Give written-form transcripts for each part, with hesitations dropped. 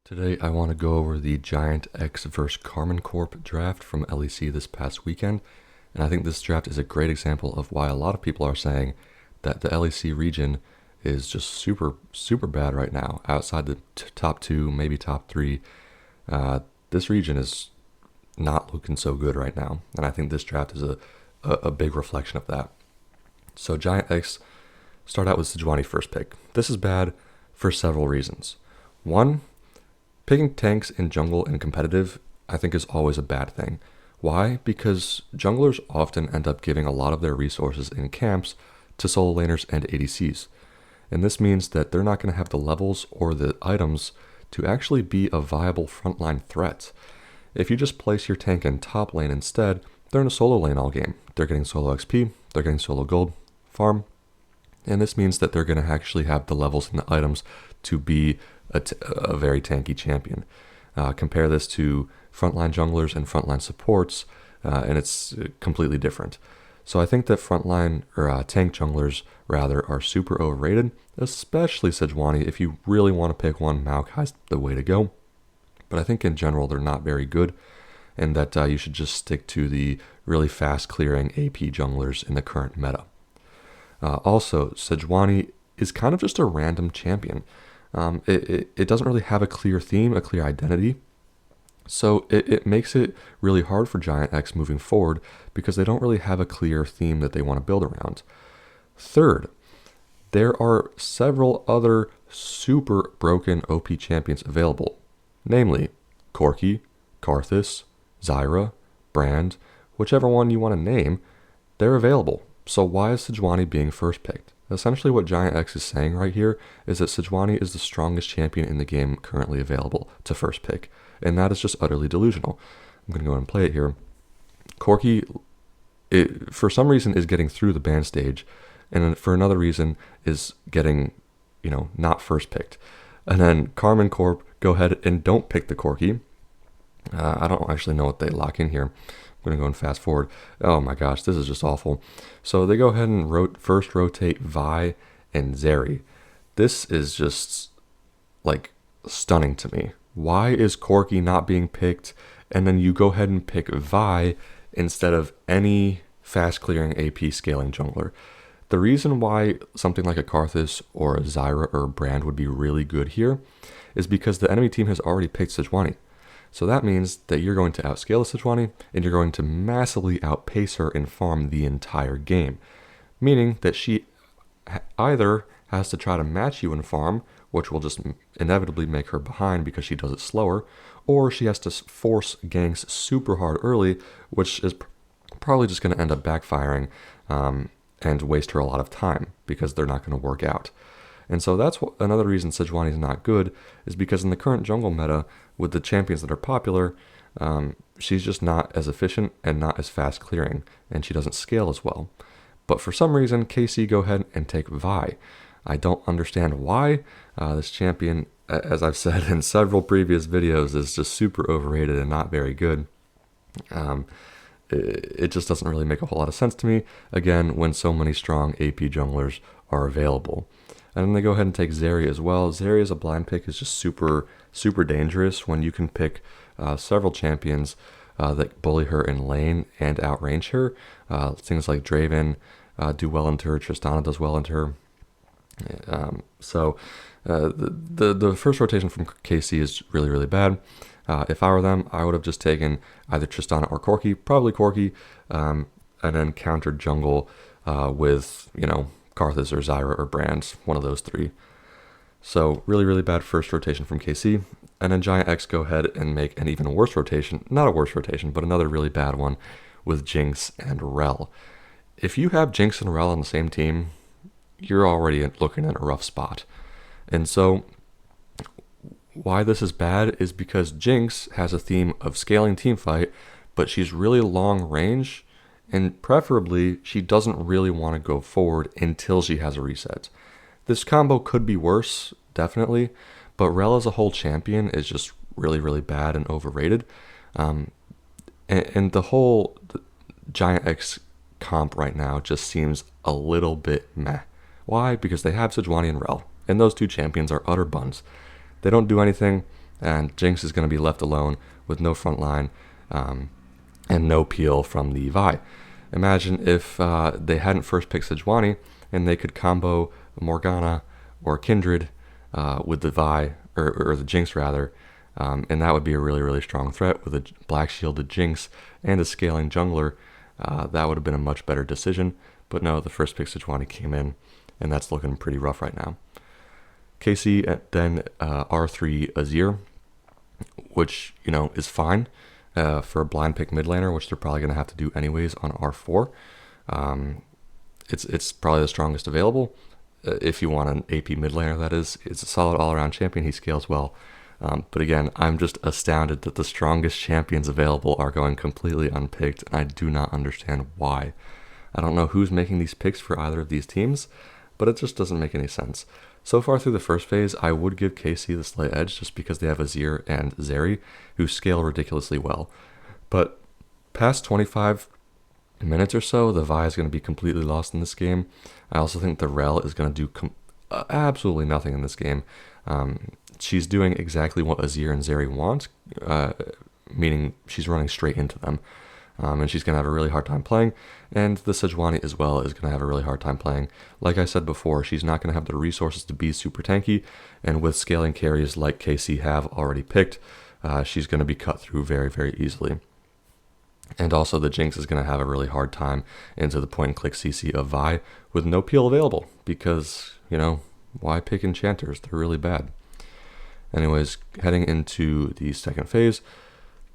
Today I want to go over the Giant X vs Karmine Corp draft from LEC this past weekend, and I think this draft is a great example of why a lot of people are saying that the LEC region is just super bad right now. Outside the top two, maybe top three, this region is not looking so good right now, and I think this draft is a big reflection of that. So Giant X start out with Sejuani first pick. This is bad for several reasons. One, picking tanks in jungle and competitive, I think, is always a bad thing. Why? Because junglers often end up giving a lot of their resources in camps to solo laners and ADCs. And this means that they're not going to have the levels or the items to actually be a viable frontline threat. If you just place your tank in top lane instead, they're in a solo lane all game. They're getting solo XP, they're getting solo gold, farm, and this means that they're going to actually have the levels and the items to be a very tanky champion. Compare this to frontline junglers and frontline supports, and it's completely different. So I think that frontline or tank junglers rather are super overrated, especially Sejuani. If you really want to pick one, Maokai's the way to go. But I think in general they're not very good, and that you should just stick to the really fast clearing AP junglers in the current meta. Also, Sejuani is kind of just a random champion. It doesn't really have a clear theme, a clear identity. So it makes it really hard for Giant X moving forward because they don't really have a clear theme that they want to build around. Third, there are several other super broken OP champions available, namely Corki, Karthus, Zyra, Brand, whichever one you want to name, they're available. So why is Sejuani being first picked? Essentially what Giant X is saying right here is that Sejuani is the strongest champion in the game currently available to first pick, and that is just utterly delusional. I'm going to go ahead and play it here. Corki, for some reason, is getting through the ban stage, and for another reason is getting, not first picked. And then Karmine Corp go ahead and don't pick the Corki. I don't actually know what they lock in here. I'm going to go and fast forward. Oh my gosh, this is just awful. So they go ahead and first rotate Vi and Zeri. This is just like stunning to me. Why is Corki not being picked? And then you go ahead and pick Vi instead of any fast clearing AP scaling jungler. The reason why something like a Karthus or a Zyra or a Brand would be really good here is because the enemy team has already picked Sejuani. So that means that you're going to outscale the Sejuani, and you're going to massively outpace her in farm the entire game. Meaning that she either has to try to match you in farm, which will just inevitably make her behind because she does it slower, or she has to force ganks super hard early, which is probably just going to end up backfiring and waste her a lot of time because they're not going to work out. And so that's another reason Sejuani is not good, is because in the current jungle meta, with the champions that are popular, she's just not as efficient and not as fast clearing, and she doesn't scale as well. But for some reason, KC go ahead and take Vi. I don't understand why. This champion, as I've said in several previous videos, is just super overrated and not very good. It just doesn't really make a whole lot of sense to me, again, when so many strong AP junglers are available. And then they go ahead and take Zeri as well. Zeri as a blind pick is just super dangerous when you can pick several champions that bully her in lane and outrange her. Things like Draven do well into her, Tristana does well into her. The first rotation from KC is really bad. If I were them, I would have just taken either Tristana or Corki, probably Corki, and then countered jungle with, Karthus or Zyra or Brand, one of those three. So really bad first rotation from KC. And then Giant X go ahead and make an even worse rotation. Not a worse rotation, but another really bad one with Jinx and Rell. If you have Jinx and Rell on the same team, you're already looking at a rough spot. And so why this is bad is because Jinx has a theme of scaling teamfight, but she's really long range, and preferably she doesn't really want to go forward until she has a reset. This combo could be worse, definitely, but Rell as a whole champion is just really bad and overrated. And the whole Giant X comp right now just seems a little bit meh. Why? Because they have Sejuani and Rell, and those two champions are utter buns. They don't do anything. and Jinx is going to be left alone with no front line and no peel from the Vi. Imagine if they hadn't first picked Sejuani and they could combo Morgana or Kindred with the Vi, or the Jinx rather, and that would be a really, really strong threat with a black shielded Jinx and a scaling jungler. That would have been a much better decision, but no, the first pick Sejuani came in, and that's looking pretty rough right now. KC then R3 Azir, which, is fine for a blind pick mid laner, which they're probably going to have to do anyways on R4. It's probably the strongest available. If you want an AP mid laner, that is. It's a solid all-around champion. He scales well. But again, I'm just astounded that the strongest champions available are going completely unpicked, and I do not understand why. I don't know who's making these picks for either of these teams, but it just doesn't make any sense. So far through the first phase, I would give KC the slight edge just because they have Azir and Zeri, who scale ridiculously well. But past 25 minutes or so, the Vi is going to be completely lost in this game. I also think the Rel is going to do absolutely nothing in this game. She's doing exactly what Azir and Zeri want, meaning she's running straight into them. And she's going to have a really hard time playing, and the Sejuani as well is going to have a really hard time playing. Like I said before, she's not going to have the resources to be super tanky, and with scaling carries like KC have already picked, she's going to be cut through very, very easily. And also the Jinx is going to have a really hard time into the point-and-click CC of Vi with no peel available, because, why pick enchanters? They're really bad. Anyways, heading into the second phase,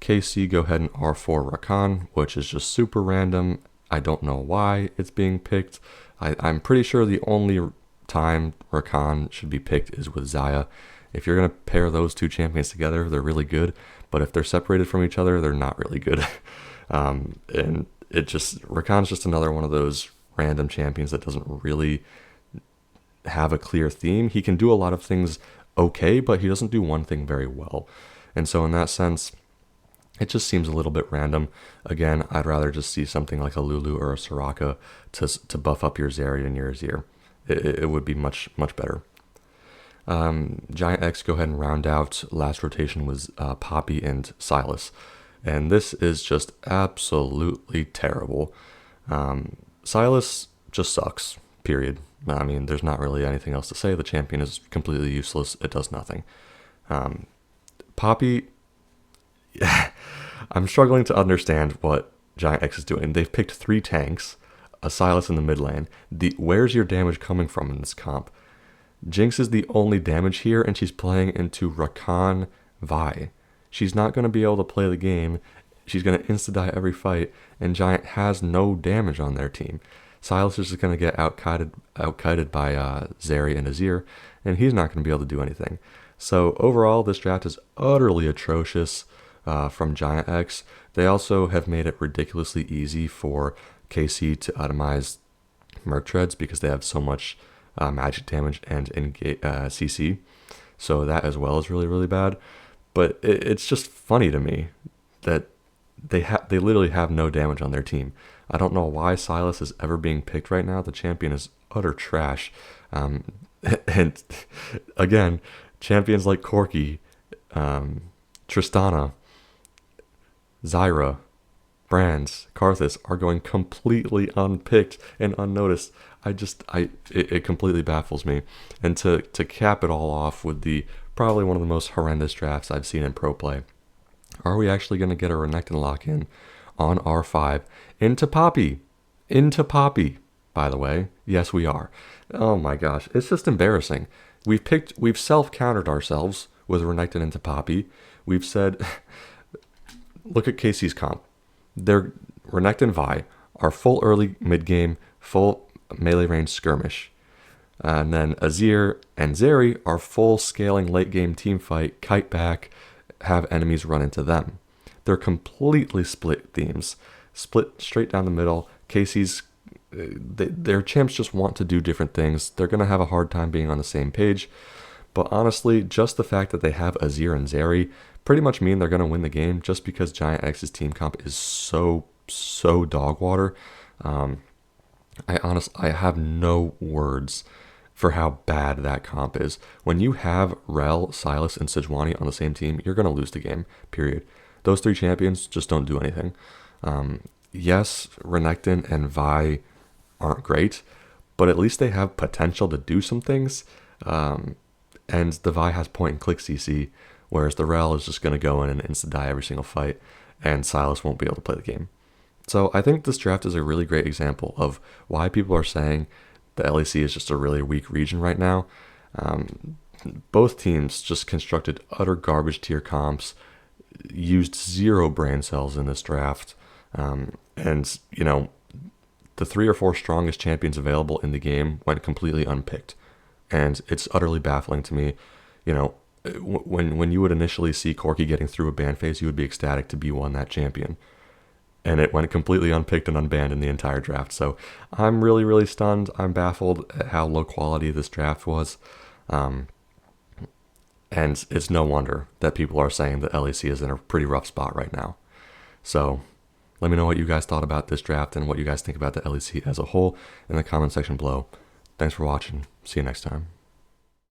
KC go ahead and R4 Rakan, which is just super random. I don't know why it's being picked. I'm pretty sure the only time Rakan should be picked is with Xayah. If you're going to pair those two champions together, they're really good. But if they're separated from each other, they're not really good. And Rakan's just another one of those random champions that doesn't really have a clear theme. He can do a lot of things okay, but he doesn't do one thing very well. And so in that sense, it just seems a little bit random. Again, I'd rather just see something like a Lulu or a Soraka to buff up your Zeri and your Azir. It would be much, much better. Giant X go ahead and round out. Last rotation was Poppy and Sylas. And this is just absolutely terrible. Sylas just sucks, period. I mean, there's not really anything else to say. The champion is completely useless. It does nothing. Poppy... I'm struggling to understand what Giant X is doing. They've picked 3 tanks, a Sylas in the mid lane. Where's your damage coming from in this comp? Jinx is the only damage here, and she's playing into Rakan Vi. She's not going to be able to play the game. She's going to insta-die every fight, and Giant has no damage on their team. Sylas is just going to get out-kited by Zeri and Azir, and he's not going to be able to do anything. So overall, this draft is utterly atrocious. From Giant X. They also have made it ridiculously easy for KC to atomize Merc Treads because they have so much magic damage and CC. So that as well is really, really bad. But it's just funny to me that they literally have no damage on their team. I don't know why Sylas is ever being picked right now. The champion is utter trash. And again, champions like Corki, Tristana, Zyra, Brands, Karthus are going completely unpicked and unnoticed. It completely baffles me. And to cap it all off with probably one of the most horrendous drafts I've seen in pro play, are we actually going to get a Renekton lock-in on R5 into Poppy? Into Poppy, by the way. Yes, we are. Oh my gosh, it's just embarrassing. We've self-countered ourselves with Renekton into Poppy. We've said... Look at KC's comp. Their Renekton Vi are full early mid-game, full melee range skirmish. And then Azir and Zeri are full scaling late-game teamfight, kite back, have enemies run into them. They're completely split themes. Split straight down the middle. KC's... their champs just want to do different things. They're going to have a hard time being on the same page. But honestly, just the fact that they have Azir and Zeri pretty much mean they're going to win the game just because Giant X's team comp is so dog water. I have no words for how bad that comp is. When you have Rel, Silas, and Sejuani on the same team, you're going to lose the game, period. Those three champions just don't do anything. Yes, Renekton and Vi aren't great, but at least they have potential to do some things. And the Vi has point and click CC, whereas the Rel is just going to go in and insta-die every single fight, and Silas won't be able to play the game. So I think this draft is a really great example of why people are saying the LEC is just a really weak region right now. Both teams just constructed utter garbage tier comps, used 0 brain cells in this draft, and, you know, the 3 or 4 strongest champions available in the game went completely unpicked. And it's utterly baffling to me. You know, when you would initially see Corki getting through a ban phase, you would be ecstatic to be one that champion. And it went completely unpicked and unbanned in the entire draft. So I'm really, really stunned. I'm baffled at how low quality this draft was. And it's no wonder that people are saying that LEC is in a pretty rough spot right now. So let me know what you guys thought about this draft and what you guys think about the LEC as a whole in the comment section below. Thanks for watching. See you next time.